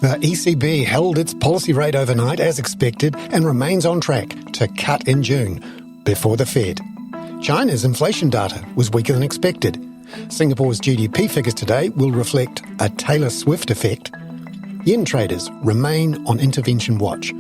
The ECB held its policy rate overnight as expected and remains on track to cut in June, before the Fed. China's inflation data was weaker than expected. Singapore's GDP figures today will reflect a Taylor Swift effect. Yen traders remain on intervention watch.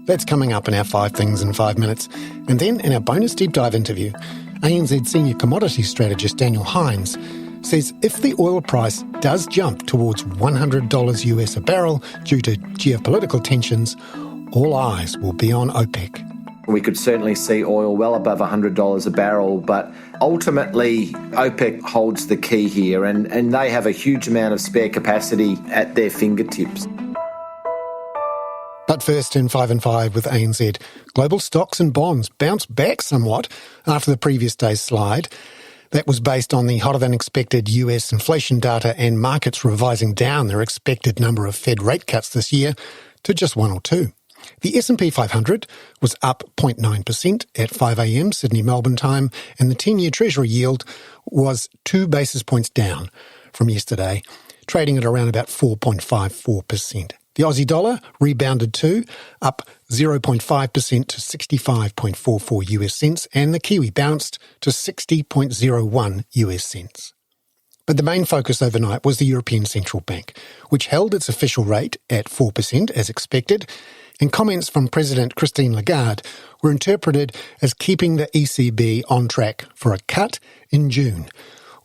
That's coming up in our 5 Things in 5 Minutes. And then in our bonus deep dive interview, ANZ Senior Commodities Strategist Daniel Hynes says if the oil price does jump towards $100 US a barrel due to geopolitical tensions, all eyes will be on OPEC. We could certainly see oil well above $100 a barrel, but ultimately OPEC holds the key here and they have a huge amount of spare capacity at their fingertips. But first in 5 and 5 with ANZ, global stocks and bonds bounced back somewhat after the previous day's slide. That was based on the hotter-than-expected US inflation data and markets revising down their expected number of Fed rate cuts this year to just 1 or 2. The S&P 500 was up 0.9% at 5 a.m. Sydney-Melbourne time, and the 10-year Treasury yield was 2 basis points down from yesterday, trading at around about 4.54%. The Aussie dollar rebounded too, up 0.5% to 65.44 US cents, and the Kiwi bounced to 60.01 US cents. But the main focus overnight was the European Central Bank, which held its official rate at 4% as expected, and comments from President Christine Lagarde were interpreted as keeping the ECB on track for a cut in June,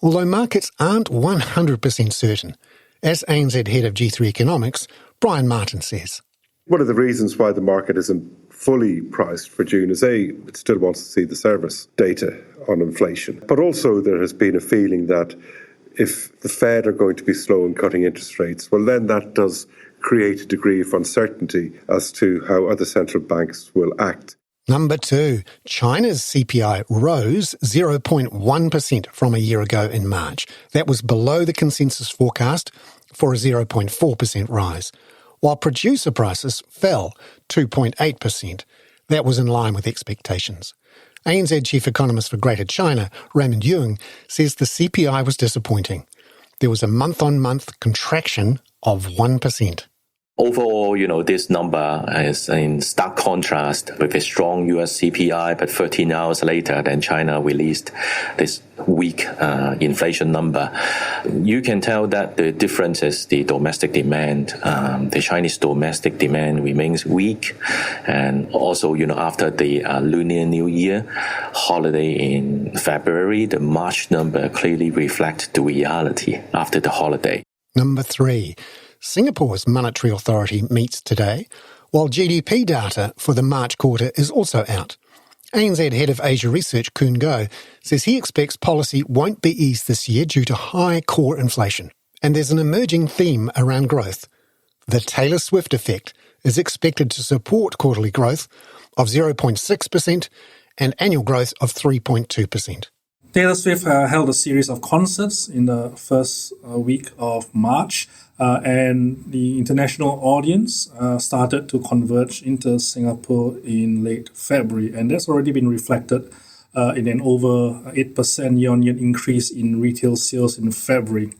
although markets aren't 100% certain. As ANZ head of G3 Economics, Brian Martin says. One of the reasons why the market isn't fully priced for June is it still wants to see the service data on inflation. But also there has been a feeling that if the Fed are going to be slow in cutting interest rates, well then that does create a degree of uncertainty as to how other central banks will act. Number 2, China's CPI rose 0.1% from a year ago in March. That was below the consensus forecast for a 0.4% rise, while producer prices fell 2.8%. That was in line with expectations. ANZ Chief Economist for Greater China, Raymond Yung, says the CPI was disappointing. There was a month-on-month contraction of 1%. Overall, this number is in stark contrast with a strong US CPI, but 13 hours later, then China released this weak inflation number. You can tell that the difference is the domestic demand. The Chinese domestic demand remains weak. And also, after the Lunar New Year holiday in February, the March number clearly reflects the reality after the holiday. Number 3. Singapore's monetary authority meets today, while GDP data for the March quarter is also out. ANZ Head of Asia Research, Koon Goh, says he expects policy won't be eased this year due to high core inflation. And there's an emerging theme around growth. The Taylor Swift effect is expected to support quarterly growth of 0.6% and annual growth of 3.2%. Taylor Swift held a series of concerts in the first week of March, and the international audience started to converge into Singapore in late February, and that's already been reflected in an over 8% year-on-year increase in retail sales in February.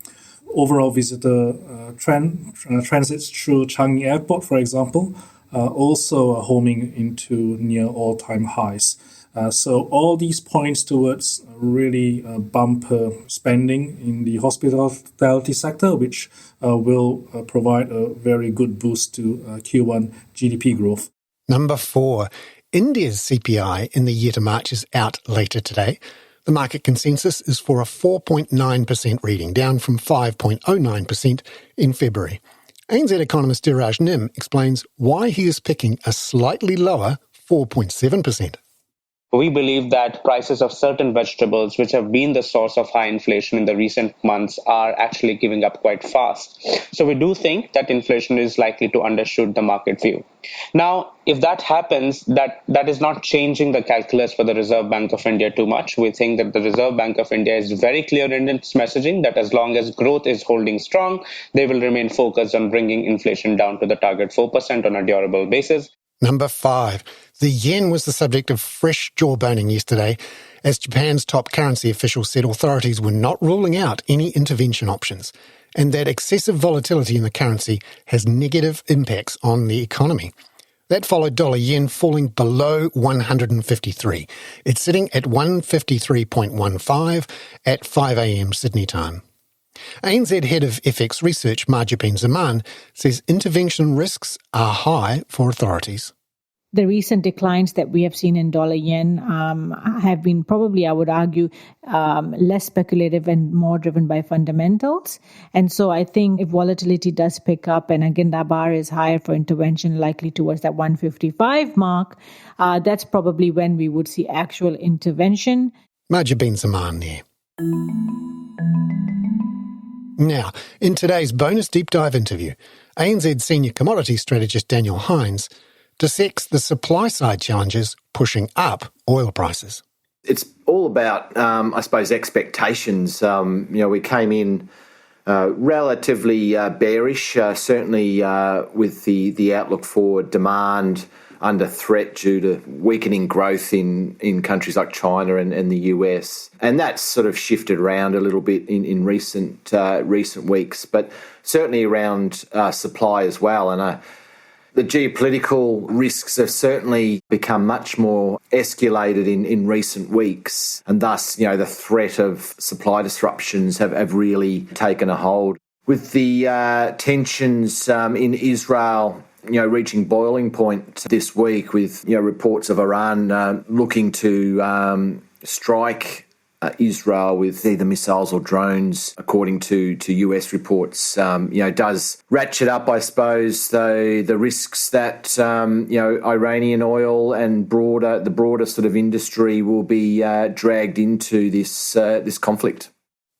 Overall visitor transits through Changi Airport, for example, also homing into near all-time highs. So all these points towards really bumper spending in the hospitality sector, which will provide a very good boost to Q1 GDP growth. Number 4, India's CPI in the year to March is out later today. The market consensus is for a 4.9% reading, down from 5.09% in February. ANZ economist Diraj Nim explains why he is picking a slightly lower 4.7%. We believe that prices of certain vegetables, which have been the source of high inflation in the recent months, are actually giving up quite fast. So we do think that inflation is likely to undershoot the market view. Now, if that happens, that is not changing the calculus for the Reserve Bank of India too much. We think that the Reserve Bank of India is very clear in its messaging that as long as growth is holding strong, they will remain focused on bringing inflation down to the target 4% on a durable basis. Number 5. The yen was the subject of fresh jawboning yesterday as Japan's top currency official said authorities were not ruling out any intervention options and that excessive volatility in the currency has negative impacts on the economy. That followed dollar yen falling below 153. It's sitting at 153.15 at 5 a.m. Sydney time. ANZ Head of FX Research, Marjabeen Zaman, says intervention risks are high for authorities. The recent declines that we have seen in dollar yen have been probably, I would argue, less speculative and more driven by fundamentals. And so I think if volatility does pick up, and again, that bar is higher for intervention, likely towards that 155 mark, that's probably when we would see actual intervention. Marjabeen Zaman there. Now, in today's bonus deep dive interview, ANZ Senior Commodities Strategist Daniel Hynes dissects the supply-side challenges pushing up oil prices. It's all about, I suppose, expectations. We came in relatively bearish, certainly with the outlook for demand under threat due to weakening growth in countries like China and the US. And that's sort of shifted around a little bit in recent weeks, but certainly around supply as well. And the geopolitical risks have certainly become much more escalated in recent weeks, and thus, the threat of supply disruptions have really taken a hold. With the tensions in Israel, reaching boiling point this week, with reports of Iran looking to strike Israel with either missiles or drones, according to US reports, does ratchet up, I suppose, the risks that Iranian oil and the broader sort of industry will be dragged into this conflict.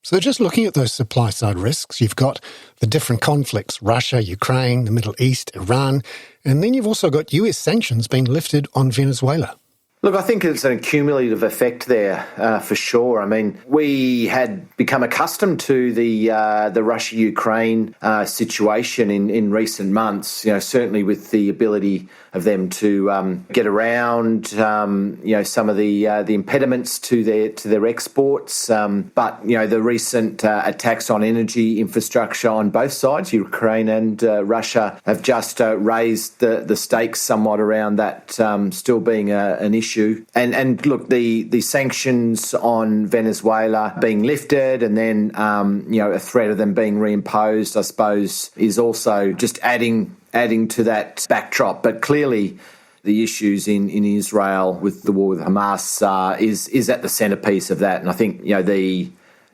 So just looking at those supply-side risks, you've got the different conflicts, Russia, Ukraine, the Middle East, Iran, and then you've also got US sanctions being lifted on Venezuela. Look, I think it's an cumulative effect there, for sure. I mean, we had become accustomed to the Russia-Ukraine situation in recent months. Certainly with the ability of them to get around, some of the impediments to their exports. But the recent attacks on energy infrastructure on both sides, Ukraine and Russia, have just raised the stakes somewhat around that still being an issue. And look, the sanctions on Venezuela being lifted and then, a threat of them being reimposed, I suppose, is also just adding to that backdrop. But clearly the issues in Israel with the war with Hamas is at the centrepiece of that. And I think,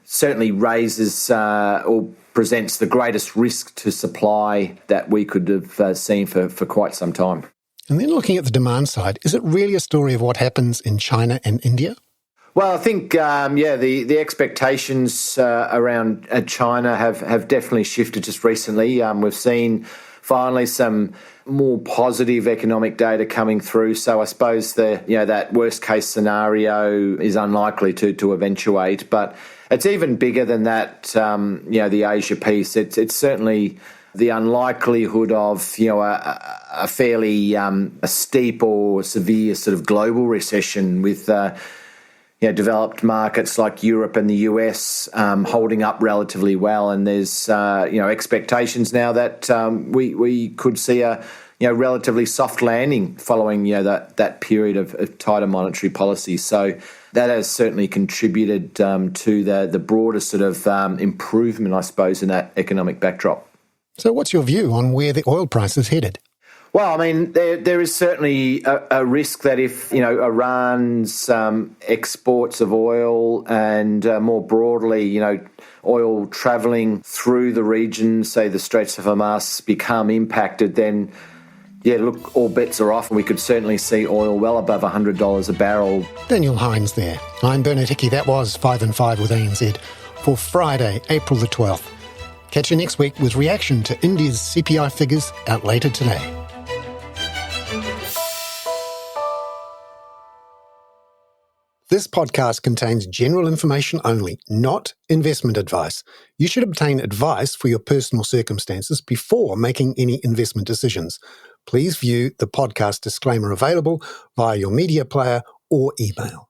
certainly raises or presents the greatest risk to supply that we could have seen for quite some time. And then looking at the demand side, is it really a story of what happens in China and India? Well, I think, the expectations around China have definitely shifted just recently. We've seen finally some more positive economic data coming through. So I suppose that worst case scenario is unlikely to eventuate. But it's even bigger than that, the Asia piece. It's certainly the unlikelihood of a fairly steep or severe sort of global recession with developed markets like Europe and the US holding up relatively well, and there's expectations now that we could see a relatively soft landing following that period of tighter monetary policy. So that has certainly contributed to the broader sort of improvement, I suppose, in that economic backdrop. So what's your view on where the oil price is headed? Well, I mean, there is certainly a risk that if, Iran's exports of oil and more broadly, oil travelling through the region, say the Straits of Hamas, become impacted, then, all bets are off, and we could certainly see oil well above $100 a barrel. Daniel Hynes there. I'm Bernard Hickey. That was 5 and 5 with ANZ for Friday, April the 12th. Catch you next week with reaction to India's CPI figures out later today. This podcast contains general information only, not investment advice. You should obtain advice for your personal circumstances before making any investment decisions. please view the podcast disclaimer available via your media player or email.